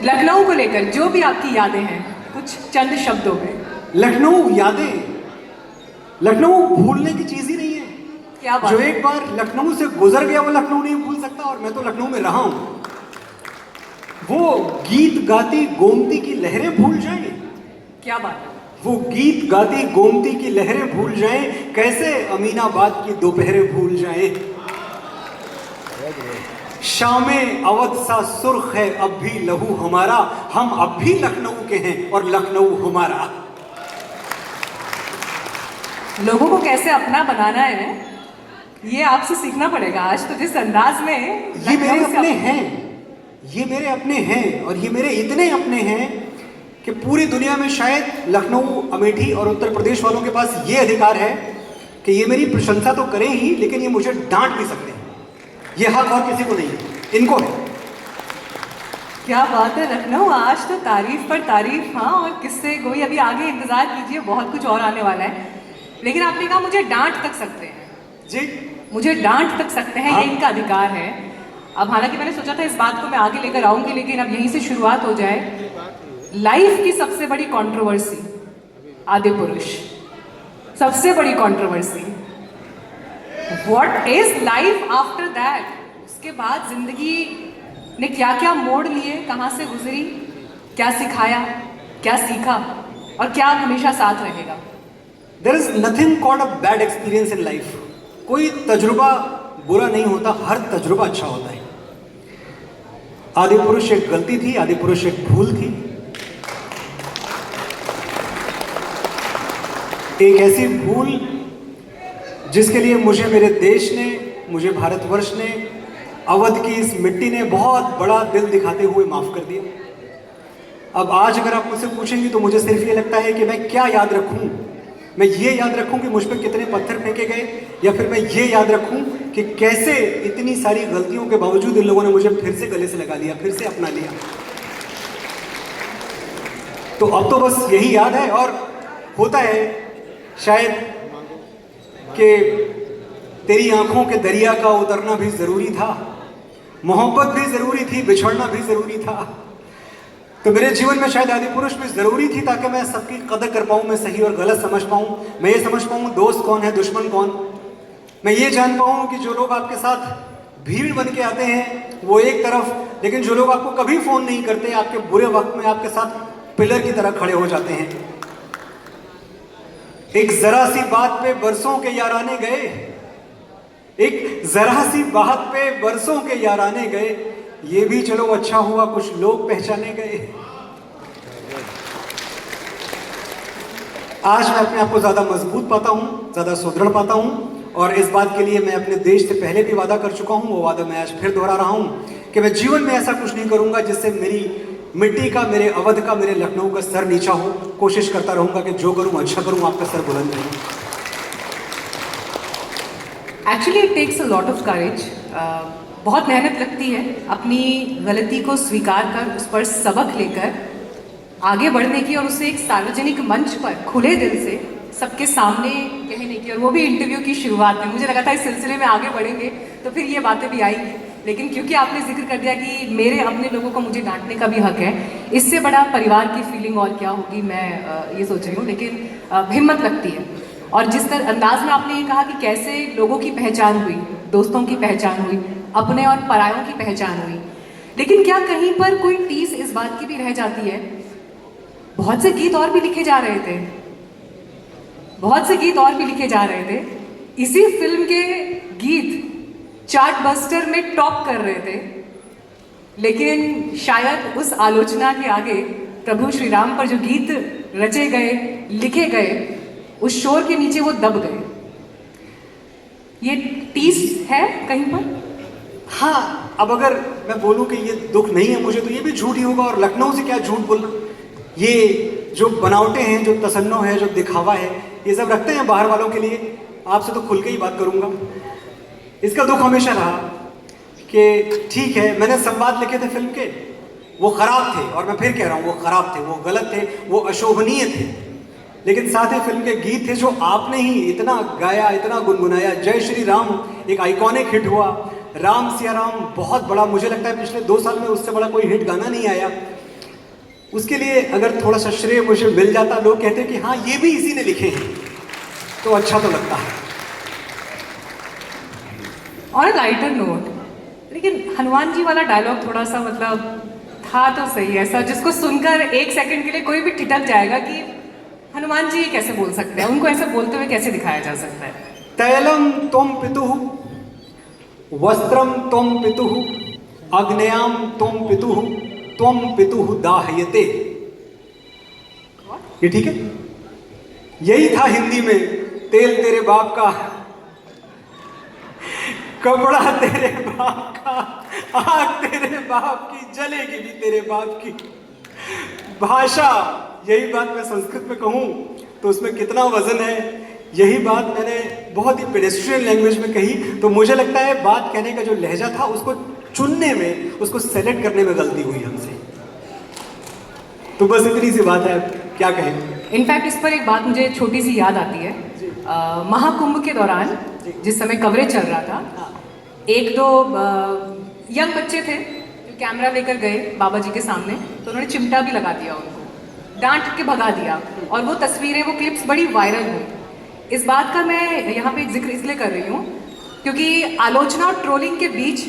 लखनऊ को लेकर जो भी आपकी यादें हैं, कुछ चंद शब्दों में। लखनऊ यादें, लखनऊ भूलने की चीज ही नहीं है। क्या बात जो है? एक बार लखनऊ से गुजर गया वो लखनऊ नहीं भूल सकता, और मैं तो लखनऊ में रहा हूं। वो गीत गाती गोमती की लहरें भूल जाएं, क्या बात है? वो गीत गाती गोमती की लहरें भूल जाएं, कैसे अमीनाबाद की दोपहरें भूल जाएं। शामे अवध सा सुर्ख है अब भी लहू हमारा, हम अब भी लखनऊ के हैं और लखनऊ हमारा। लोगों को कैसे अपना बनाना है, ये आपसे सीखना पड़ेगा आज। तो जिस अंदाज में ये मेरे अपने हैं, ये मेरे अपने हैं, और ये मेरे इतने अपने हैं कि पूरी दुनिया में शायद लखनऊ, अमेठी और उत्तर प्रदेश वालों के पास ये अधिकार है कि ये मेरी प्रशंसा तो करें ही, लेकिन ये मुझे डांट भी सकते हैं। ये हक और किसी को नहीं है, इनको है। क्या बात है लखनऊ, आज तो तारीफ पर तारीफ। हाँ, और किससे कोई अभी आगे इंतजार कीजिए, बहुत कुछ और आने वाला है। लेकिन आपने कहा मुझे डांट तक सकते हैं जी, मुझे डांट तक सकते हैं, हाँ। ये इनका अधिकार है। अब हालांकि मैंने सोचा था इस बात को मैं आगे लेकर आऊंगी, लेकिन अब यहीं से शुरुआत हो जाए। लाइफ की सबसे बड़ी कंट्रोवर्सी आदिपुरुष, सबसे बड़ी controversy. What is life after that? उसके बाद जिंदगी ने क्या क्या मोड़ लिए, कहाँ से गुजरी, क्या सिखाया, क्या सीखा, और क्या हमेशा साथ रहेगा? There is nothing called a bad experience in life. कोई तजुर्बा बुरा नहीं होता, हर तजुर्बा अच्छा होता है। आदिपुरुष एक गलती थी, आदिपुरुष एक भूल थी, एक ऐसी भूल जिसके लिए मुझे मेरे देश ने, मुझे भारतवर्ष ने, अवध की इस मिट्टी ने बहुत बड़ा दिल दिखाते हुए माफ कर दिया। अब आज अगर आप मुझसे पूछेंगी तो मुझे सिर्फ ये लगता है कि मैं क्या याद रखूं। मैं ये याद रखूं कि मुझ पर कितने पत्थर फेंके गए, या फिर मैं ये याद रखूं कि कैसे इतनी सारी गलतियों के बावजूद इन लोगों ने मुझे फिर से गले से लगा लिया, फिर से अपना लिया। तो अब तो बस यही याद है। और होता है शायद कि तेरी आंखों के दरिया का उतरना भी जरूरी था, मोहब्बत भी जरूरी थी, बिछड़ना भी जरूरी था। तो मेरे जीवन में शायद आदिपुरुष भी जरूरी थी, ताकि मैं सबकी कदर कर पाऊं, मैं सही और गलत समझ पाऊं, मैं ये समझ पाऊं दोस्त कौन है, दुश्मन कौन। मैं ये जान पाऊं कि जो लोग आपके साथ भीड़ बन के आते हैं वो एक तरफ, लेकिन जो लोग आपको कभी फोन नहीं करते, आपके बुरे वक्त में आपके साथ पिलर की तरह खड़े हो जाते हैं। एक जरा सी बात पे बरसों के याराने गए, एक जरा सी बात पे बरसों के याराने गए, ये भी चलो अच्छा हुआ कुछ लोग पहचाने गए। आज मैं अपने आप को ज्यादा मजबूत पाता हूं, ज्यादा सुदृढ़ पाता हूं, और इस बात के लिए मैं अपने देश से पहले भी वादा कर चुका हूं। वो वादा मैं आज फिर दोहरा रहा हूं कि मैं जीवन में ऐसा कुछ नहीं करूंगा जिससे मेरी मिट्टी का, मेरे अवध का, मेरे लखनऊ का सर नीचा हो। कोशिश करता रहूंगा कि जो करूं अच्छा करूं, आपका सर बुलंद रहे। Actually it takes a lot of courage. बहुत मेहनत लगती है अपनी गलती को स्वीकार कर, उस पर सबक लेकर आगे बढ़ने की, और उसे एक सार्वजनिक मंच पर खुले दिल से सबके सामने कहने की, और वो भी इंटरव्यू की शुरुआत में। मुझे लगा था इस सिलसिले में आगे बढ़ेंगे तो फिर ये बातें भी आएंगी, लेकिन क्योंकि आपने जिक्र कर दिया कि मेरे अपने लोगों को मुझे डांटने का भी हक है, इससे बड़ा परिवार की फीलिंग और क्या होगी, मैं ये सोच रही हूँ। लेकिन हिम्मत लगती है, और जिस तरह अंदाज में आपने ये कहा कि कैसे लोगों की पहचान हुई, दोस्तों की पहचान हुई, अपने और परायों की पहचान हुई, लेकिन क्या कहीं पर कोई टीस इस बात की भी रह जाती है? बहुत से गीत और भी लिखे जा रहे थे, बहुत से गीत और भी लिखे जा रहे थे, इसी फिल्म के गीत चार्ट बस्टर में टॉप कर रहे थे, लेकिन शायद उस आलोचना के आगे प्रभु श्री राम पर जो गीत रचे गए, लिखे गए, उस शोर के नीचे वो दब गए। ये टीस है कहीं पर? हाँ, अब अगर मैं बोलूं कि ये दुख नहीं है मुझे, तो ये भी झूठ ही होगा, और लखनऊ से क्या झूठ बोलना। ये जो बनावटें हैं, जो तसन्नो है, जो दिखावा है, ये सब रखते हैं बाहर वालों के लिए। आपसे तो खुल के ही बात करूंगा। इसका दुख हमेशा रहा कि ठीक है, मैंने संवाद लिखे थे फिल्म के, वो खराब थे, और मैं फिर कह रहा हूँ वो खराब थे, वो गलत थे, वो अशोभनीय थे। लेकिन साथ ही फिल्म के गीत थे जो आपने ही इतना गाया, इतना गुनगुनाया। जय श्री राम एक आइकॉनिक हिट हुआ, राम सिया राम बहुत बड़ा, मुझे लगता है पिछले 2 साल में उससे बड़ा कोई हिट गाना नहीं आया। उसके लिए अगर थोड़ा सा श्रेय मुझे मिल जाता, लोग कहते कि हाँ ये भी इसी ने लिखे हैं, तो अच्छा तो लगता है। और लाइटर नोट, लेकिन हनुमान जी वाला डायलॉग थोड़ा सा मतलब था तो सही, ऐसा जिसको सुनकर एक सेकंड के लिए कोई भी ठिठक जाएगा कि हनुमान जी ये कैसे बोल सकते हैं, उनको ऐसे बोलते हुए कैसे दिखाया जा सकता है। तैलम त्वं पितुः, वस्त्रम त्वं पितुः, अग्नयाम त्वं पितुः, त्वं पितुः दाह्यते। ये ठीक है? यही था हिंदी में, तेल तेरे बाप का, कपड़ा तेरे बाप का, आग तेरे बाप की, जलेगी भी तेरे बाप की। भाषा, यही बात मैं संस्कृत में कहूं तो उसमें कितना वजन है, यही बात मैंने बहुत ही पेडेस्ट्रियन लैंग्वेज में कही, तो मुझे लगता है बात कहने का जो लहजा था उसको चुनने में, उसको सेलेक्ट करने में गलती हुई हमसे। तो बस इतनी सी बात है, क्या कहें। इनफैक्ट इस पर एक बात मुझे छोटी सी याद आती है। महाकुंभ के दौरान जिस समय कवरेज चल रहा था, एक दो यंग बच्चे थे जो कैमरा लेकर गए बाबा जी के सामने, तो उन्होंने चिमटा भी लगा दिया, उनको डांट के भगा दिया, और वो तस्वीरें, वो क्लिप्स बड़ी वायरल हुई। इस बात का मैं यहाँ पे एक जिक्र इसलिए कर रही हूँ क्योंकि आलोचना और ट्रोलिंग के बीच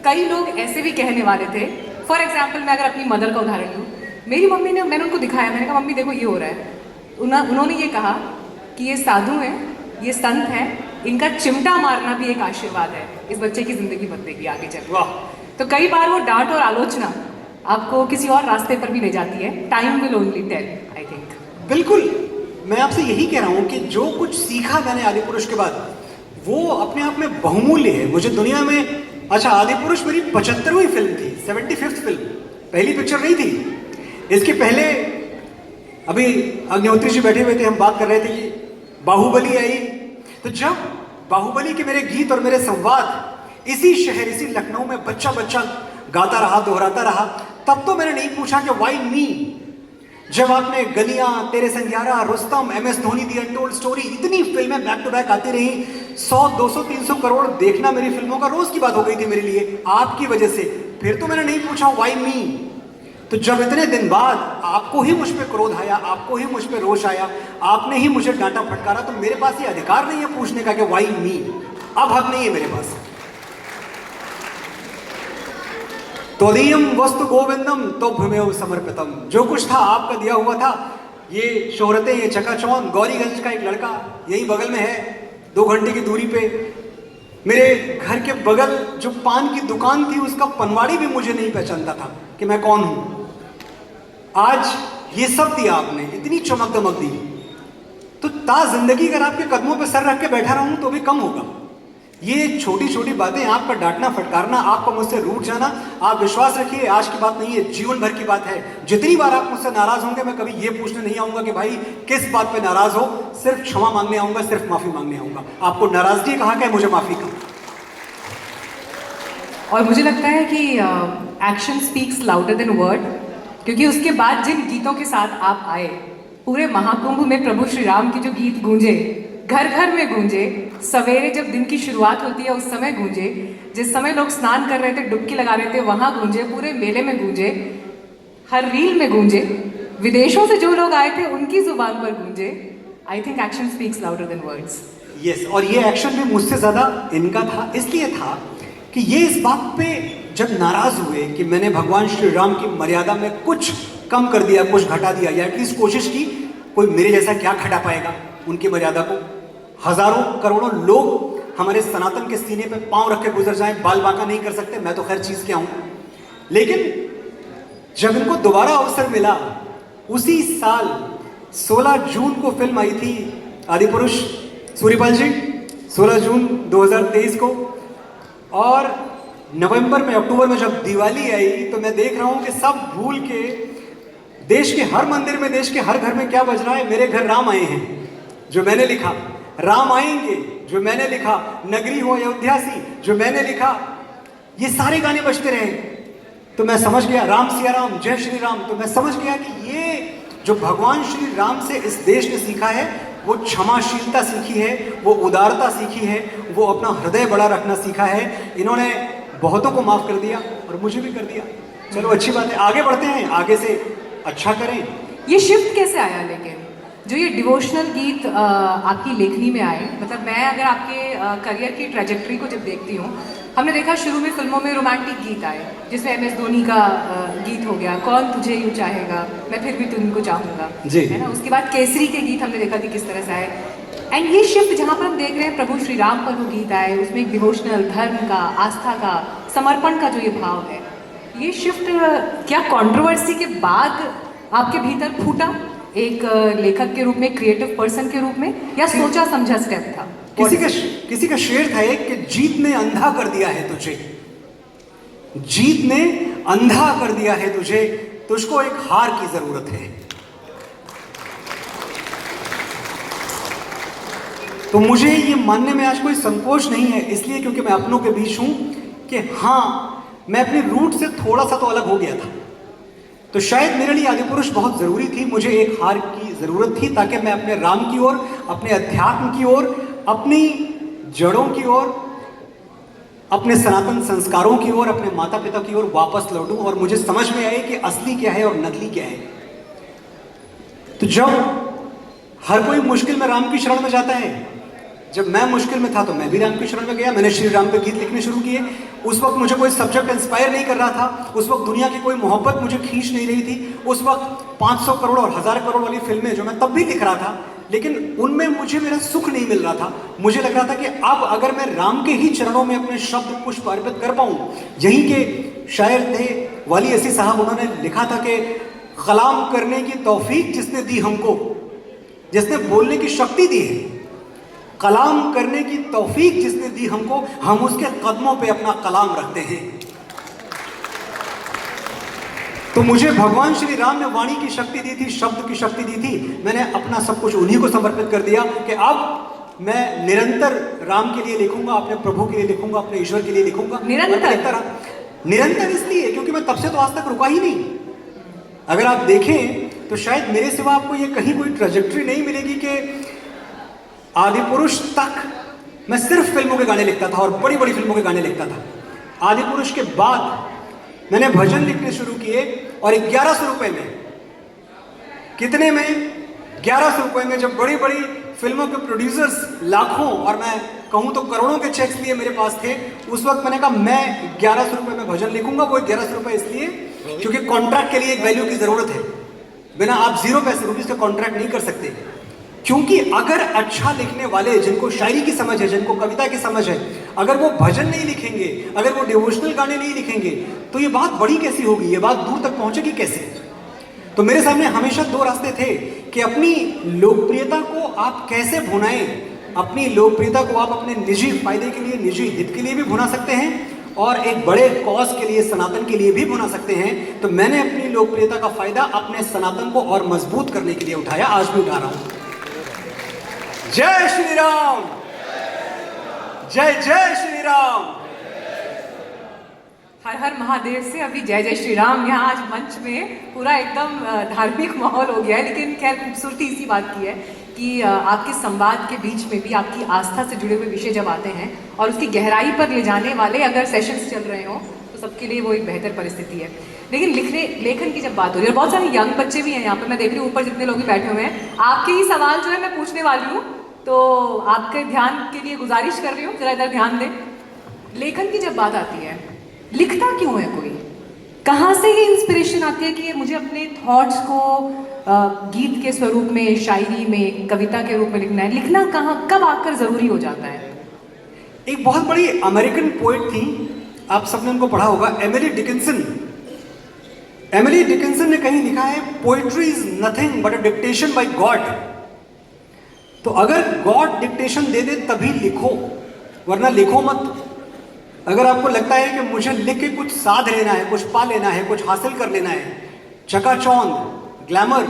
कई लोग ऐसे भी कहने वाले थे। फॉर एग्जाम्पल मैं अगर अपनी मदर का उदाहरण लूँ, मेरी मम्मी ने, मैंने उनको दिखाया, मैंने कहा मम्मी देखो ये हो रहा है, उन्होंने ये कहा कि ये साधु हैं, ये संत हैं, इनका चिमटा मारना भी एक आशीर्वाद है, इस बच्चे की जिंदगी बदलेगी आगे चल। वाह। तो कई बार वो डांट और आलोचना आपको किसी और रास्ते पर भी ले जाती है। Time will only tell, I think. बिल्कुल, मैं आपसे यही कह रहा हूं कि जो कुछ सीखा मैंने आदिपुरुष के बाद, वो अपने आप में बहुमूल्य है। मुझे दुनिया में, अच्छा आदिपुरुष मेरी 75वीं फिल्म थी, 75th फिल्म, पहली पिक्चर नहीं थी। इसके पहले अभी अग्निहोत्री जी बैठे हुए थे, हम बात कर रहे थे कि बाहुबली आई, तो जब बाहुबली के मेरे गीत और मेरे संवाद इसी शहर, इसी लखनऊ में बच्चा बच्चा गाता रहा, दोहराता रहा, तब तो मैंने नहीं पूछा कि व्हाई मी। जब आपने Galliyan, Tere Sang Yaara, Rustom, MS Dhoni, the untold story, इतनी फिल्में बैक टू बैक आती रही, 100, 200, 300 करोड़ देखना मेरी फिल्मों का रोज की बात हो गई थी मेरे लिए, आपकी वजह से। फिर तो मैंने नहीं पूछा व्हाई मी। तो जब इतने दिन बाद आपको ही मुझ पे क्रोध आया, आपको ही मुझ पे रोष आया, आपने ही मुझे डांटा फटकारा, तो मेरे पास ये अधिकार नहीं है पूछने का कि व्हाई मी। अब हक नहीं है मेरे पास। त्वदीयम वस्तु गोविंदम तो भूमेव समर्पितम, जो कुछ था आपका दिया हुआ था। ये शोहरतें, ये चकाचौंध, गौरीगंज का एक लड़का यही बगल में है, 2 घंटे की दूरी पे। मेरे घर के बगल जो पान की दुकान थी, उसका पनवाड़ी भी मुझे नहीं पहचानता था कि मैं कौन हूं। आज ये सब दिया आपने, इतनी चमक दमक दी, तो ता जिंदगी अगर आपके कदमों पे सर रख के बैठा रहूं तो भी कम होगा। ये छोटी छोटी बातें, आपका डांटना फटकारना, आपका मुझसे रूठ जाना, आप विश्वास रखिए आज की बात नहीं है, जीवन भर की बात है। जितनी बार आप मुझसे नाराज होंगे, मैं कभी ये पूछने नहीं आऊंगा कि भाई किस बात पे नाराज हो, सिर्फ क्षमा मांगने आऊंगा, सिर्फ माफी मांगने आऊंगा। आपको नाराजगी कहा क्या, मुझे माफी का। और मुझे लगता है कि action speaks louder than word, क्योंकि उसके बाद जिन गीतों के साथ आप आए, पूरे महाकुंभ में प्रभु श्री राम की जो गीत गूंजे, घर घर में गूंजे, सवेरे जब दिन की शुरुआत होती है उस समय गूंजे, जिस समय लोग स्नान कर रहे थे, डुबकी लगा रहे थे, वहां गूंजे, पूरे मेले में गूंजे, हर रील में गूंजे, विदेशों से जो लोग आए थे उनकी जुबान पर गूंजे। I think action speaks louder than words. Yes, और ये एक्शन भी मुझसे ज्यादा इनका था। इसलिए था कि ये इस बात पे जब नाराज हुए कि मैंने भगवान श्री राम की मर्यादा में कुछ कम कर दिया, कुछ घटा दिया, या एटलीस्ट कोशिश की, कोई मेरे जैसा क्या घटा पाएगा उनकी मर्यादा को। हजारों करोड़ों लोग हमारे सनातन के सीने पे पांव रख के गुजर जाएं, बाल बांका नहीं कर सकते, मैं तो खैर चीज क्या हूं। लेकिन जब इनको दोबारा अवसर मिला, उसी साल 16 जून को फिल्म आई थी आदिपुरुष, सूर्यपाल जी, 16 जून 2023 को, और नवंबर में, अक्टूबर में जब दिवाली आई, तो मैं देख रहा हूं कि सब भूल के देश के हर मंदिर में, देश के हर घर में क्या बज रहा है, मेरे घर राम आए हैं, जो मैंने लिखा, राम आएंगे जो मैंने लिखा, नगरी हो अयोध्या सी जो मैंने लिखा, ये सारे गाने बजते रहे। तो मैं समझ गया, राम सिया राम, जय श्री राम, तो मैं समझ गया कि ये जो भगवान श्री राम से इस देश ने सीखा है, वो क्षमाशीलता सीखी है, वो उदारता सीखी है, वो अपना हृदय बड़ा रखना सीखा है। इन्होंने बहुतों को माफ कर दिया और मुझे भी कर दिया। चलो अच्छी बात है, आगे बढ़ते हैं, आगे से अच्छा करें। ये शिफ्ट कैसे आया लेकिन जो ये डिवोशनल गीत आपकी लेखनी में आए, मतलब मैं अगर आपके करियर की ट्रेजेक्ट्री को जब देखती हूँ, हमने देखा शुरू में फिल्मों में रोमांटिक गीत आए जिसमें एम एस धोनी का गीत हो गया, कौन तुझे यूँ चाहेगा, मैं फिर भी तुमको चाहूँगा, जी। है ना। उसके बाद केसरी के गीत हमने देखा कि किस तरह से आए, एंड ये शिफ्ट जहाँ पर हम देख रहे हैं प्रभु श्री राम पर वो गीत आए, उसमें एक डिवोशनल धर्म का, आस्था का, समर्पण का जो ये भाव है, ये शिफ्ट क्या कंट्रोवर्सी के बाद आपके भीतर फूटा एक लेखक के रूप में, क्रिएटिव पर्सन के रूप में, या सोचा समझा स्टेप था? किसी का शेर था एक कि जीत ने अंधा कर दिया है तुझे, जीत ने अंधा कर दिया है तुझे, तुझको एक हार की जरूरत है। तो मुझे ये मानने में आज कोई संकोच नहीं है, इसलिए क्योंकि मैं अपनों के बीच हूं कि हाँ, मैं अपने रूट से थोड़ा सा तो अलग हो गया था। तो शायद मेरे लिए आदिपुरुष बहुत जरूरी थी, मुझे एक हार की जरूरत थी ताकि मैं अपने राम की ओर, अपने अध्यात्म की ओर, अपनी जड़ों की ओर, अपने सनातन संस्कारों की ओर, अपने माता पिता की ओर वापस लौटूं और मुझे समझ में आए कि असली क्या है और नकली क्या है। तो जब हर कोई मुश्किल में राम की शरण में जाता है, जब मैं मुश्किल में था तो मैं भी राम की शरण में गया, मैंने श्री राम पे गीत लिखने शुरू किए। उस वक्त मुझे कोई सब्जेक्ट इंस्पायर नहीं कर रहा था, उस वक्त दुनिया की कोई मोहब्बत मुझे खींच नहीं रही थी, उस वक्त 500 करोड़ और 1000 करोड़ वाली फिल्में जो मैं तब भी लिख रहा था, लेकिन उनमें मुझे मेरा सुख नहीं मिल रहा था। मुझे लग रहा था कि अब अगर मैं राम के ही चरणों में अपने शब्द पुष्प अर्पित कर पाऊं, यहीं के शायर थे वाली असी साहब, उन्होंने लिखा था कि कलाम करने की तौफीक जिसने दी हमको, जिसने बोलने की शक्ति दी है, कलाम करने की तौफीक जिसने दी हमको, हम उसके कदमों पे अपना कलाम रखते हैं। तो मुझे भगवान श्री राम ने वाणी की शक्ति दी थी, शब्द की शक्ति दी थी, मैंने अपना सब कुछ उन्हीं को समर्पित कर दिया कि अब मैं निरंतर राम के लिए लिखूंगा, अपने प्रभु के लिए लिखूंगा, अपने ईश्वर के लिए लिखूंगा। निरंतर इसलिए क्योंकि मैं तब से तो आज तक रुका ही नहीं। अगर आप देखें तो शायद मेरे सिवा आपको ये कहीं कोई ट्रेजेक्ट्री नहीं मिलेगी कि आदिपुरुष तक मैं सिर्फ फिल्मों के गाने लिखता था और बड़ी बड़ी फिल्मों के गाने लिखता था। आदिपुरुष के बाद मैंने भजन लिखने शुरू किए और 1100 रुपए में, कितने में? 1100 रुपए में। जब बड़ी बड़ी फिल्मों के प्रोड्यूसर्स लाखों और मैं कहूं तो करोड़ों के चेक्स लिए मेरे पास थे, उस वक्त मैंने कहा मैं 1100 रुपए में भजन लिखूंगा। वो 1100 रुपए इसलिए क्योंकि कॉन्ट्रैक्ट के लिए एक वैल्यू की जरूरत है, बिना आप 0 पैसे रुपीज का कॉन्ट्रैक्ट नहीं कर सकते। क्योंकि अगर अच्छा लिखने वाले, जिनको शायरी की समझ है, जिनको कविता की समझ है, अगर वो भजन नहीं लिखेंगे, अगर वो डिवोशनल गाने नहीं लिखेंगे, तो ये बात बड़ी कैसी होगी, ये बात दूर तक पहुंचेगी कैसे? तो मेरे सामने हमेशा 2 रास्ते थे कि अपनी लोकप्रियता को आप कैसे भुनाएं। अपनी लोकप्रियता को आप अपने निजी फायदे के लिए, निजी हित के लिए भी भुना सकते हैं और एक बड़े कॉज के लिए, सनातन के लिए भी भुना सकते हैं। तो मैंने अपनी लोकप्रियता का फायदा अपने सनातन को और मजबूत करने के लिए उठाया, आज भी उठा रहा हूं। जय श्री राम, जय जय श्री राम, हर हर महादेव से अभी जय जय श्री राम। यहाँ आज मंच में पूरा एकदम धार्मिक माहौल हो गया है, लेकिन खैर खूबसूरती इसी बात की है कि आपके संवाद के बीच में भी आपकी आस्था से जुड़े हुए विषय जब आते हैं और उसकी गहराई पर ले जाने वाले अगर सेशंस चल रहे हों तो सबके लिए वो एक बेहतर परिस्थिति है। लेकिन लेखन की जब बात हो रही है, और बहुत सारे यंग बच्चे भी हैं यहाँ पर, मैं देख रही हूँ ऊपर जितने लोग भी बैठे हुए हैं, आपके ही सवाल जो है मैं पूछने वाली हूँ, तो आपके ध्यान के लिए गुजारिश कर रही हूँ, जरा इधर ध्यान दें। लेखन की जब बात आती है, लिखता क्यों है कोई? कहाँ से ये इंस्पिरेशन आती है कि ये मुझे अपने थॉट्स को गीत के स्वरूप में, शायरी में, कविता के रूप में लिखना है? लिखना कहाँ, कब आकर जरूरी हो जाता है? एक बहुत बड़ी अमेरिकन पोएट थी, आप सबने उनको पढ़ा होगा, एमिली डिकिंसन। एमिली डिकिंसन ने कहीं लिखा है, poetry is nothing but a dictation by God. तो अगर गॉड डिक्टेशन दे दे तभी लिखो, वरना लिखो मत। अगर आपको लगता है कि मुझे लिख के कुछ साध लेना है, कुछ पा लेना है, कुछ हासिल कर लेना है, चकाचौंध, ग्लैमर,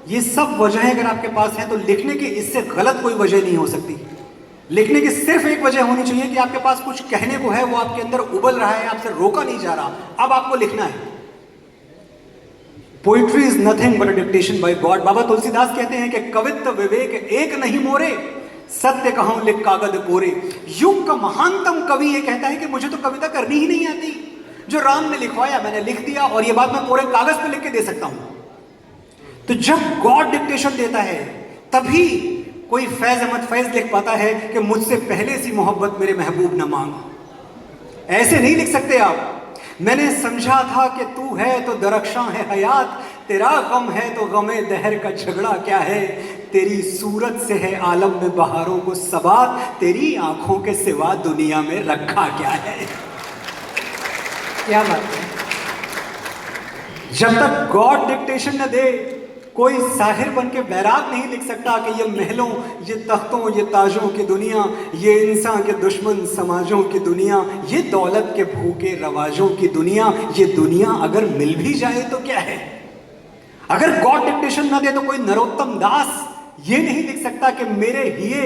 ये सब वजहें अगर आपके पास हैं, तो लिखने की इससे गलत कोई वजह नहीं हो सकती। लिखने की सिर्फ एक वजह होनी चाहिए कि आपके पास कुछ कहने को है, वो आपके अंदर उबल रहा है, आपसे रोका नहीं जा रहा, अब आपको लिखना है। Poetry is nothing but a dictation by God. Baba Tulsidas कहते हैं कि कवित्व विवेक एक नहीं मोरे, सत्य कहूं लिख कागज कोरे। युग का महानतम कवि ये कहता है कि मुझे तो कविता करनी ही नहीं आती, जो राम ने लिखवाया मैंने लिख दिया, और ये बात मैं पूरे कागज पे लिख के दे सकता हूं। तो जब गॉड डिक्टेशन देता है तभी कोई फैज अहमद फैज लिख पाता है कि मुझसे पहले सी मोहब्बत मेरे महबूब न मांग। ऐसे नहीं लिख सकते आप। मैंने समझा था कि तू है तो दरख्शां है हयात, तेरा गम है तो गमे दहर का झगड़ा क्या है, तेरी सूरत से है आलम में बहारों को सबात, तेरी आंखों के सिवा दुनिया में रखा क्या है। क्या बात है। जब तक गॉड डिक्टेशन न दे कोई साहिर बन के बैराग नहीं लिख सकता कि ये महलों, ये तख्तों, ये ताजों की दुनिया, ये इंसान के दुश्मन समाजों की दुनिया, ये दौलत के भूखे रवाजों की दुनिया, ये दुनिया अगर मिल भी जाए तो क्या है। अगर गॉड डिक्टेशन न दे तो कोई नरोत्तम दास ये नहीं लिख सकता कि मेरे हिये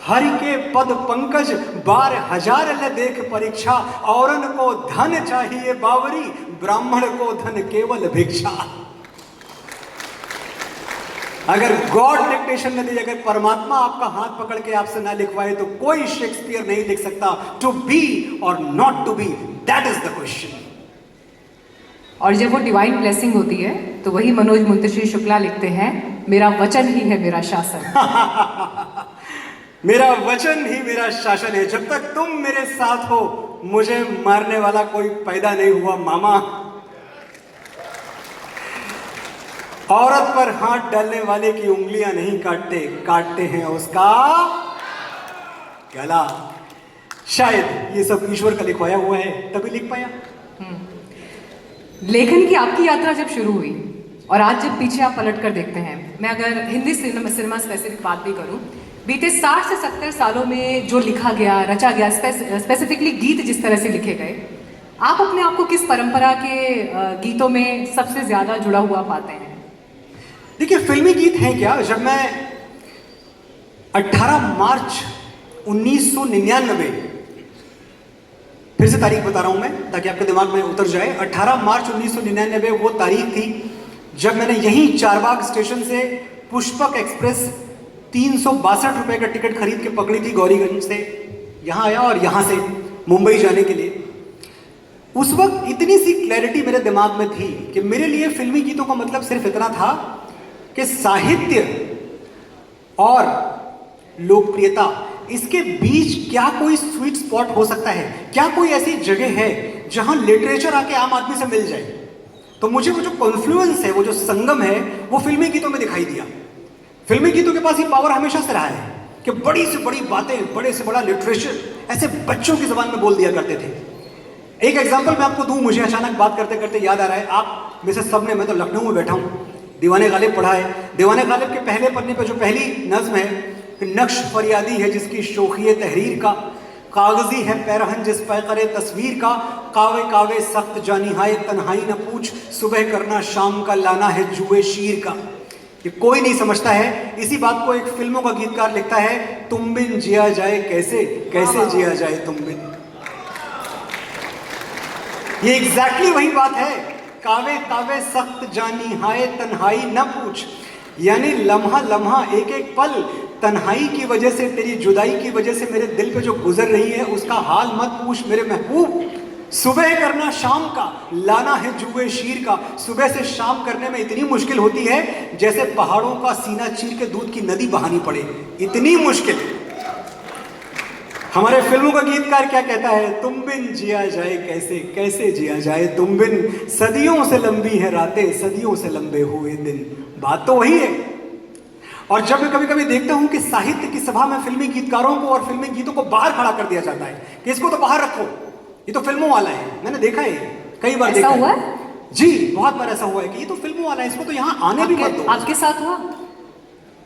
हरि के पद पंकज बार हजार ल देख परीक्षा, औरन को धन चाहिए बावरी, ब्राह्मण को धन केवल भिक्षा। अगर गॉड डिक्टेशन न दे, अगर परमात्मा आपका हाथ पकड़ के आपसे ना लिखवाए तो कोई शेक्सपियर नहीं लिख सकता। टू बी और not to be, that is the question. और जब वो डिवाइन ब्लेसिंग होती है तो वही मनोज मुंतशी शुक्ला लिखते हैं, मेरा वचन ही है मेरा शासन। मेरा वचन ही मेरा शासन है। जब तक तुम मेरे साथ हो मुझे मारने वाला कोई पैदा नहीं हुआ मामा। औरत पर हाथ डालने वाले की उंगलियां नहीं काटते, काटते हैं उसका गला। शायद ये सब ईश्वर का लिखवाया हुआ है तभी लिख पाया। लेखन की आपकी यात्रा जब शुरू हुई और आज जब पीछे आप पलट कर देखते हैं, मैं अगर हिंदी सिनेमा स्पेसिफिक बात भी करूं, बीते 60 से 70 सालों में जो लिखा गया, रचा गया, स्पेसिफिकली गीत जिस तरह से लिखे गए, आप अपने आप को किस परंपरा के गीतों में सबसे ज्यादा जुड़ा हुआ पाते हैं? देखिए, फिल्मी गीत हैं क्या। जब मैं 18 मार्च 1999, फिर से तारीख बता रहा हूं मैं ताकि आपके दिमाग में उतर जाए, 18 मार्च 1999 वो तारीख थी जब मैंने यहीं चारबाग स्टेशन से पुष्पक एक्सप्रेस 362 रुपए का टिकट खरीद के पकड़ी थी। गौरीगंज से यहां आया और यहां से मुंबई जाने के लिए। उस वक्त इतनी सी क्लैरिटी मेरे दिमाग में थी कि मेरे लिए फिल्मी गीतों का मतलब सिर्फ इतना था कि साहित्य और लोकप्रियता, इसके बीच क्या कोई स्वीट स्पॉट हो सकता है, क्या कोई ऐसी जगह है जहां लिटरेचर आके आम आदमी से मिल जाए। तो मुझे वो जो कॉन्फ्लुएंस है, वो जो संगम है, वो फिल्मी गीतों में दिखाई दिया। फिल्मी गीतों के पास ये पावर हमेशा से रहा है कि बड़ी से बड़ी बातें, बड़े से बड़ा लिटरेचर ऐसे बच्चों की जबान में बोल दिया करते थे। एक एग्जाम्पल मैं आपको दूं, मुझे अचानक बात करते करते याद आ रहा है। आप में से सब ने, मैं तो लखनऊ में बैठा हूं, दीवाने गालिब पढ़ा है। दीवाने गालिब के पहले पन्ने पर जो पहली नज्म है, नक्श फरियादी है जिसकी शोखिए तहरीर का, कागजी है पैरहन जिस पे करे तस्वीर का, कावे कावे सख्त जानी हाय तन्हाई न पूछ, सुबह करना शाम का लाना है जुए शीर का। ये कोई नहीं समझता है। इसी बात को एक फिल्मों का गीतकार लिखता है, तुम बिन जिया जाए कैसे, कैसे जिया जाए तुम बिन। ये एग्जैक्टली वही बात है। कावे कावे सख्त जानी हाय तन्हाई न पूछ, यानी लम्हा लम्हा एक एक पल तन्हाई की वजह से, तेरी जुदाई की वजह से मेरे दिल पे जो गुजर रही है उसका हाल मत पूछ मेरे महबूब। सुबह करना शाम का लाना है जुए शीर का। सुबह से शाम करने में इतनी मुश्किल होती है जैसे पहाड़ों का सीना चीर के दूध की नदी बहानी पड़े, इतनी मुश्किल। हमारे फिल्मों का गीतकार क्या कहता है, तुम बिन जिया जाए कैसे, कैसे जिया जाए तुम बिन, सदियों से लंबी है रातें, सदियों से लंबे हुए दिन। बात तो वही है। और जब मैं कभी कभी देखता हूं कि साहित्य की सभा में फिल्मी गीतकारों को और फिल्मी गीतों को बाहर खड़ा कर दिया जाता है कि इसको तो बाहर रखो, ये तो फिल्मों वाला है। मैंने देखा है, कई बार देखा हुआ है जी, बहुत बार ऐसा हुआ है कि ये तो फिल्मों वाला है, इसको तो यहाँ आने भी मत दो। आपके साथ हुआ?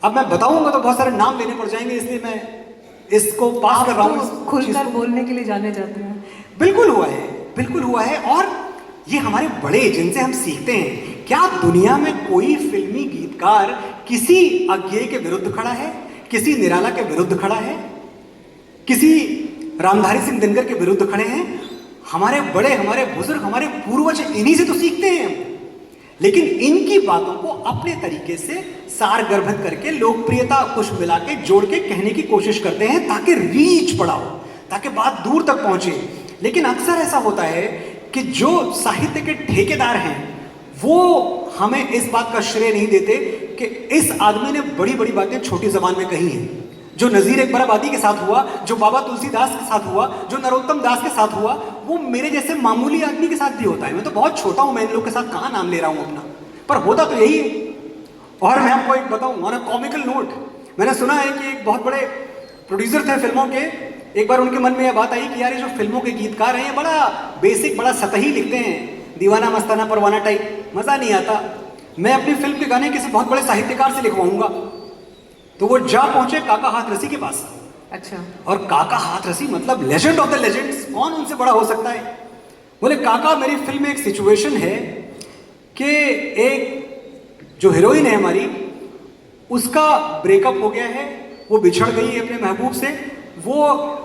अब मैं बताऊंगा तो बहुत सारे नाम लेने पड़ जाएंगे, इसलिए मैं इसको पास कर रहा हूँ। खुलकर बोलने के लिए जाने जाते हैं। बिल्कुल हुआ है, बिल्कुल हुआ है। और ये हमारे बड़े जिनसे हम सीखते हैं। क्या दुनिया में कोई फिल्मी गीतकार किसी अज्ञेय के विरुद्ध खड़ा है, किसी निराला के विरुद्ध खड़ा है, किसी रामधारी सिंह दिनकर के विरुद्ध खड़े हैं? हमारे बड़े, हमारे बुजुर्ग, हमारे पूर्वज इन्हीं से तो सीखते हैं। लेकिन इनकी बातों को अपने तरीके से सार गर्भित करके, लोकप्रियता कुछ मिला के, जोड़ के कहने की कोशिश करते हैं ताकि रीच बढ़ाओ, ताकि बात दूर तक पहुंचे। लेकिन अक्सर ऐसा होता है कि जो साहित्य के ठेकेदार हैं वो हमें इस बात का श्रेय नहीं देते कि इस आदमी ने बड़ी बड़ी बातें छोटी जबान में कही हैं। जो नज़ीर अकबर आबादी के साथ हुआ, जो बाबा तुलसीदास के साथ हुआ, जो नरोत्तम दास के साथ हुआ, वो मेरे जैसे मामूली आदमी के साथ भी होता है। मैं तो बहुत छोटा हूं, मैं इन लोग के साथ कहाँ नाम ले रहा हूं अपना, पर होता तो यही है। और मैं आपको एक बताऊं, ऑन अ कॉमिकल नोट, मैंने सुना है कि एक बहुत बड़े प्रोड्यूसर थे फिल्मों के, एक बार उनके मन में यह बात आई कि यार ये जो फिल्मों के गीतकार हैं, बड़ा बेसिक, बड़ा सतही लिखते हैं, दीवाना मस्ताना परवाना टाइप, मजा नहीं आता। मैं अपनी फिल्म के गाने किसी बहुत बड़े साहित्यकार से लिखवाऊंगा। तो वो जा पहुंचे काका हाथरसी के पास। अच्छा। और काका हाथरसी मतलब लेजेंड ऑफ द लेजेंड्स, कौन उनसे बड़ा हो सकता है। बोले काका, मेरी फिल्म में एक सिचुएशन है कि एक जो हीरोइन है हमारी, उसका ब्रेकअप हो गया है, वो बिछड़ गई है अपने महबूब से, वो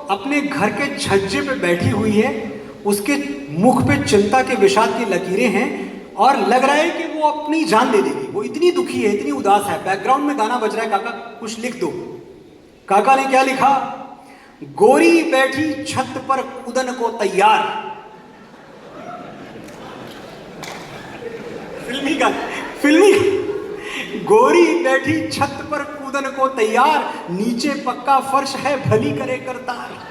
अपने घर के छज्जे पे बैठी हुई है, उसके मुख पे चिंता के विषाद की लकीरें हैं और लग रहा है कि वो अपनी जान दे देगी। वो इतनी दुखी है, इतनी उदास है। बैकग्राउंड में गाना बज रहा है, काका कुछ लिख दो। काका ने क्या लिखा, गोरी बैठी छत पर कूदन को तैयार। फिल्मी गाना, फिल्मी। गोरी बैठी छत पर कूदन को तैयार, नीचे पक्का फर्श है भली करे करतार।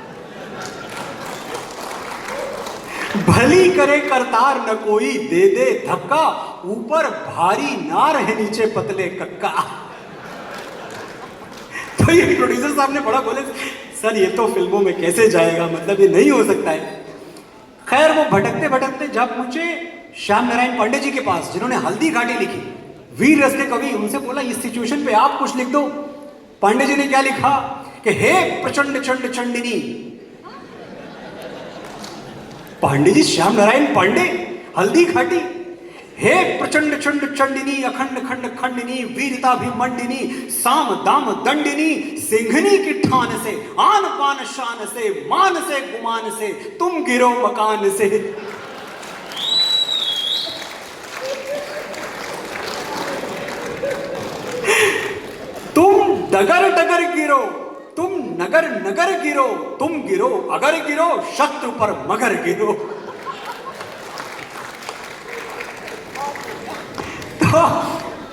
भली करे करतार न कोई दे दे धक्का, ऊपर भारी नार है नीचे पतले कक्का। तो ये प्रोड्यूसर साहब ने बड़ा बोले, सर ये तो फिल्मों में कैसे जाएगा, मतलब ये नहीं हो सकता है। खैर वो भटकते भटकते जब पहुंचे श्याम नारायण पांडे जी के पास, जिन्होंने हल्दी घाटी लिखी, वीर रस के कवि, उनसे बोला इस सिचुएशन पे आप कुछ लिख दो। पांडे जी ने क्या लिखा कि हे प्रचंड चंड चंडिनी। पांडे जी, श्याम नारायण पांडे, हल्दी घाटी, हे प्रचंड चंड चंडिनी, अखंड खंड खंडिनी, वीरता भी मंडिनी, साम दाम दंडिनी, सिंघनी की ठान से, आन पान शान से, मान से गुमान से, तुम गिरो मकान से। तुम डगर डगर गिरो, तुम नगर नगर गिरो, तुम गिरो अगर गिरो, शत्रु पर मगर गिरो।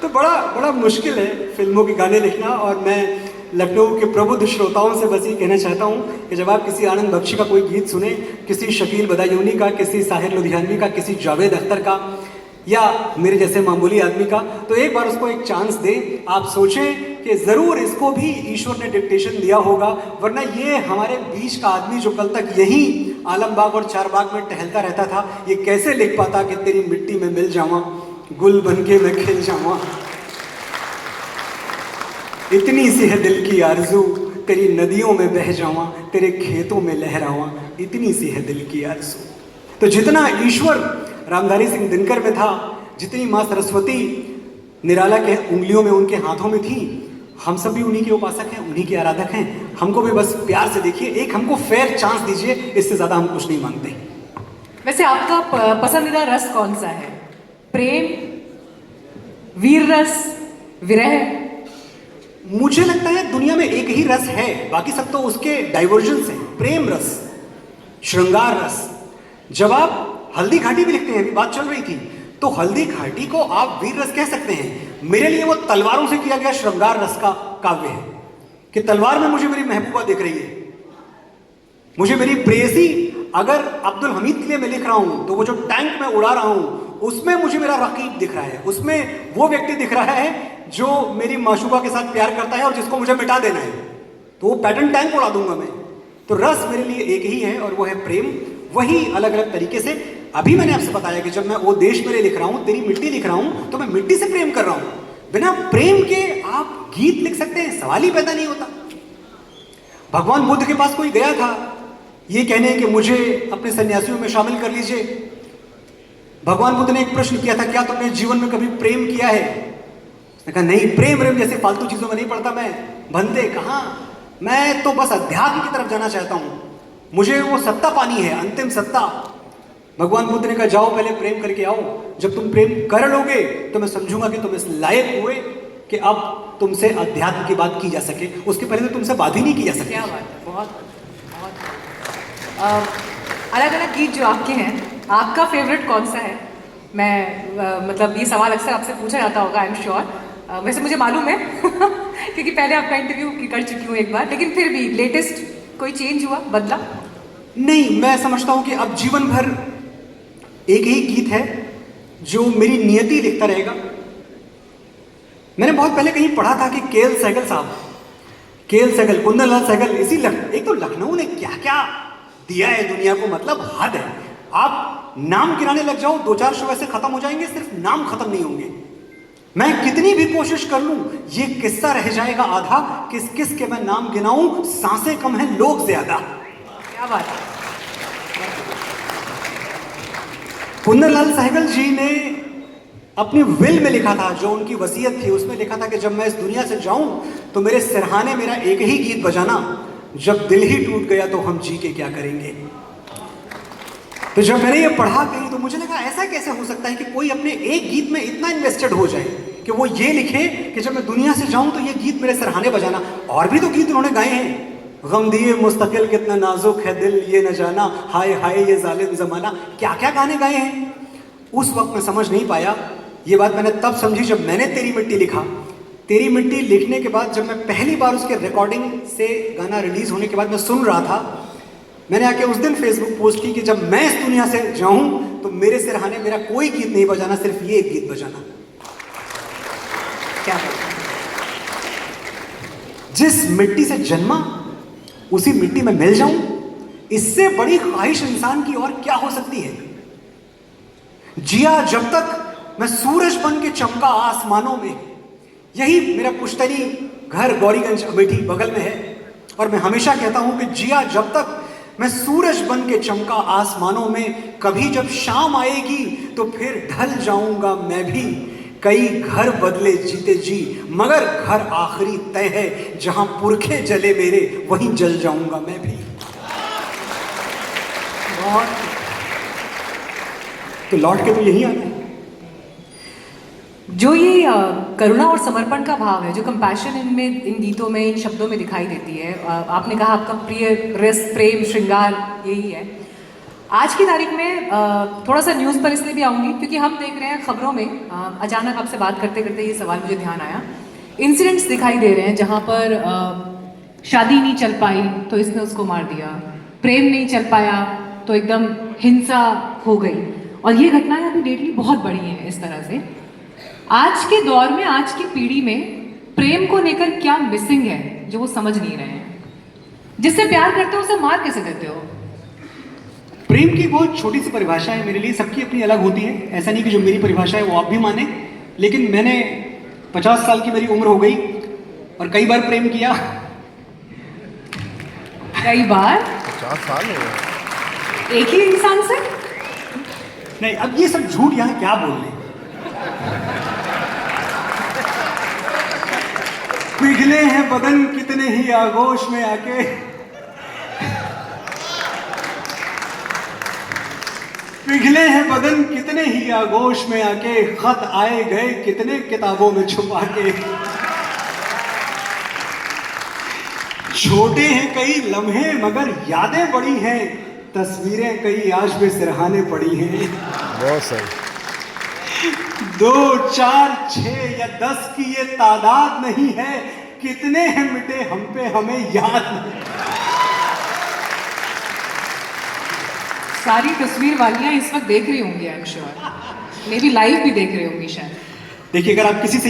तो बड़ा बड़ा मुश्किल है फिल्मों के गाने लिखना। और मैं लखनऊ के प्रबुद्ध श्रोताओं से बस ये कहना चाहता हूँ कि जब आप किसी आनंद बख्शी का कोई गीत सुने, किसी शकील बदायूनी का, किसी साहिर लुधियानवी का, किसी जावेद अख्तर का, या मेरे जैसे मामूली आदमी का, तो एक बार उसको एक चांस दें। आप सोचें कि ज़रूर इसको भी ईश्वर ने डिक्टेशन दिया होगा, वरना ये हमारे बीच का आदमी जो कल तक यहीं आलमबाग और चारबाग में टहलता रहता था, ये कैसे लिख पाता कि तेरी मिट्टी में मिल जावा, गुल बनके मैं खिल जावा, इतनी सी है दिल की आरज़ू, तेरी नदियों में बह जावा, तेरे खेतों में लहरावा, इतनी सी है दिल की आरज़ू। तो जितना ईश्वर रामधारी सिंह दिनकर में था, जितनी माँ सरस्वती निराला के उंगलियों में, उनके हाथों में थी, हम सब भी उन्हीं के उपासक हैं, उन्हीं के आराधक हैं। हमको भी बस प्यार से देखिए, एक हमको फेयर चांस दीजिए, इससे ज़्यादा हम कुछ नहीं मांगते। वैसे आपका पसंदीदा रस कौन सा है? प्रेम, वीर रस, विरह? मुझे लगता है दुनिया में एक ही रस है, बाकी सब तो उसके डाइवर्जन्स हैं। प्रेम रस, श्रृंगार रस। जब आप हल्दी घाटी भी लिखते हैं, अभी बात चल रही थी, तो हल्दी घाटी को आप वीर रस कह सकते हैं। मेरे लिए वो तलवारों से किया गया श्रृंगार रस का काव्य है कि तलवार में मुझे मेरी महबूबा दिख रही है, मुझे मेरी प्रेयसी। अगर अब्दुल हमीद के लिए मैं लिख रहा हूं, तो वो जो टैंक में उड़ा रहा हूं, उसमें मुझे मेरा रकीब दिख रहा है, उसमें वो व्यक्ति दिख रहा है जो मेरी माशूका के साथ प्यार करता है और जिसको मुझे मिटा देना है, तो वो पैटर्न टैंक उड़ा दूंगा मैं। तो रस मेरे लिए एक ही है और वो है प्रेम। वही अलग अलग तरीके से, अभी मैंने आपसे बताया कि जब मैं वो देश मेरे लिख रहा हूं, तेरी मिट्टी लिख रहा हूं, तो मैं मिट्टी से प्रेम कर रहा हूं। बिना प्रेम के आप गीत लिख सकते हैं, सवाल ही पैदा नहीं होता। भगवान बुद्ध के पास कोई गया था ये कहने कि मुझे अपने सन्यासियों में शामिल कर लीजिए। भगवान बुद्ध ने एक प्रश्न किया था, क्या तुमने जीवन में कभी प्रेम किया है? उसने कहा नहीं, प्रेम प्रेम जैसे फालतू चीजों में नहीं पड़ता मैं, बंदे कहाँ, मैं तो बस अध्यात्म की तरफ जाना चाहता हूं, मुझे वो सत्ता पानी है, अंतिम सत्ता। भगवान बुद्ध ने कहा जाओ पहले प्रेम करके आओ, जब तुम प्रेम कर लोगे तो मैं समझूंगा कि तुम इस लायक हुए कि अब तुमसे अध्यात्म की बात की जा सके, उसके पहले तो तुमसे बात ही नहीं की जा सके। क्या बात है, बहुत बहुत अलग अलग गीत जो आपके हैं, आपका फेवरेट कौन सा है? मैं मतलब ये सवाल अक्सर आपसे पूछा जाता होगा, आई एम श्योर। वैसे मुझे मालूम है क्योंकि पहले आपका इंटरव्यू कर चुकी हूँ एक बार, लेकिन फिर भी लेटेस्ट कोई चेंज हुआ, बदला? नहीं, मैं समझता हूँ कि अब जीवन भर एक ही गीत है जो मेरी नियति लिखता रहेगा। मैंने बहुत पहले कहीं पढ़ा था कि केएल सहगल साहब, केएल सहगल, कुंदनलाल सहगल, एक तो लखनऊ ने क्या क्या दिया है दुनिया को, मतलब हद है। आप नाम गिनाने लग जाओ, 2-4 शो ऐसे खत्म हो जाएंगे, सिर्फ नाम खत्म नहीं होंगे। मैं कितनी भी कोशिश कर लूं, ये किस्सा रह जाएगा आधा, किस किस के मैं नाम गिनाऊं, सांसें कम हैं, लोग ज्यादा। क्या बात है। कुंदनलाल सहगल जी ने अपनी विल में लिखा था, जो उनकी वसीयत थी, उसमें लिखा था कि जब मैं इस दुनिया से जाऊं तो मेरे सिरहाने मेरा एक ही गीत बजाना, जब दिल ही टूट गया तो हम जी के क्या करेंगे। तो जब मैंने ये पढ़ा कहीं तो मुझे लगा ऐसा कैसे हो सकता है कि कोई अपने एक गीत में इतना इन्वेस्टेड हो जाए कि वो ये लिखे कि जब मैं दुनिया से जाऊं तो ये गीत मेरे सिरहाने बजाना। और भी तो गीत उन्होंने गाए हैं, गम दिए मुस्तकिल कितना नाजुक है दिल ये न जाना, हाय हाय ये जालिम जमाना, क्या क्या गाने गाए हैं। उस वक्त मैं समझ नहीं पाया। ये बात मैंने तब समझी जब मैंने तेरी मिट्टी लिखा। तेरी मिट्टी लिखने के बाद जब मैं पहली बार उसके रिकॉर्डिंग से गाना रिलीज होने के बाद मैं सुन रहा था, मैंने आके उस दिन फेसबुक पोस्ट की कि जब मैं इस दुनिया से जाऊं तो मेरे सिरहाने मेरा कोई गीत नहीं बजाना, सिर्फ ये एक गीत बजाना। क्या बात है। जिस मिट्टी से जन्मा उसी मिट्टी में मिल जाऊं, इससे बड़ी ख्वाहिश इंसान की और क्या हो सकती है। जिया जब तक मैं सूरज बन के चमका आसमानों में, यही मेरा पुश्तैनी घर गौरीगंज अमेठी बगल में है। और मैं हमेशा कहता हूं कि जिया जब तक मैं सूरज बन के चमका आसमानों में, कभी जब शाम आएगी तो फिर ढल जाऊंगा मैं भी। कई घर बदले जीते जी, मगर घर आखिरी तय है, जहां पुरखे जले मेरे वहीं जल जाऊंगा मैं भी। बहुत। तो लौट के तो यही आना है। जो ये करुणा और समर्पण का भाव है, जो कंपैशन इनमें, इन गीतों में, इन शब्दों में दिखाई देती है। आपने कहा आपका प्रिय रस, प्रेम, श्रृंगार यही है। आज की तारीख में थोड़ा सा न्यूज़ पर इसलिए भी आऊँगी क्योंकि हम देख रहे हैं खबरों में, अचानक आपसे बात करते करते ये सवाल मुझे ध्यान आया। इंसिडेंट्स दिखाई दे रहे हैं जहाँ पर शादी नहीं चल पाई तो इसने उसको मार दिया, प्रेम नहीं चल पाया तो एकदम हिंसा हो गई। और ये घटनाएं अभी डेटली बहुत बढ़ी हैं इस तरह से। आज के दौर में, आज की पीढ़ी में प्रेम को लेकर क्या मिसिंग है जो वो समझ नहीं रहे हैं? जिससे प्यार करते हो उसे मार कैसे देते हो? प्रेम की बहुत छोटी सी परिभाषा है मेरे लिए, सबकी अपनी अलग होती है। ऐसा नहीं कि जो मेरी परिभाषा है वो आप भी माने, लेकिन मैंने 50 साल की मेरी उम्र हो गई और कई बार प्रेम किया। कई बार? 50 साल हो गए। एक ही इंसान से? नहीं, अब ये सब झूठ यहाँ क्या बोल रहे। पिघले हैं बदन कितने ही आगोश में आके, पिघले हैं बदन कितने ही आगोश में आके, खत आए गए कितने किताबों में छुपा के। छोटे हैं कई लम्हे मगर यादें बड़ी हैं, तस्वीरें कई आज भी सिरहाने पड़ी हैं। बहुत सही। 2, 4, 6 या 10 की ये तादाद नहीं है, कितने हैं मिटे हम पे हमें याद नहीं। सारी तस्वीर वालियां इस वक्त देख रही होंगी, I am sure. May be live भी देख रही होंगी शायद। देखिए, अगर आप किसी से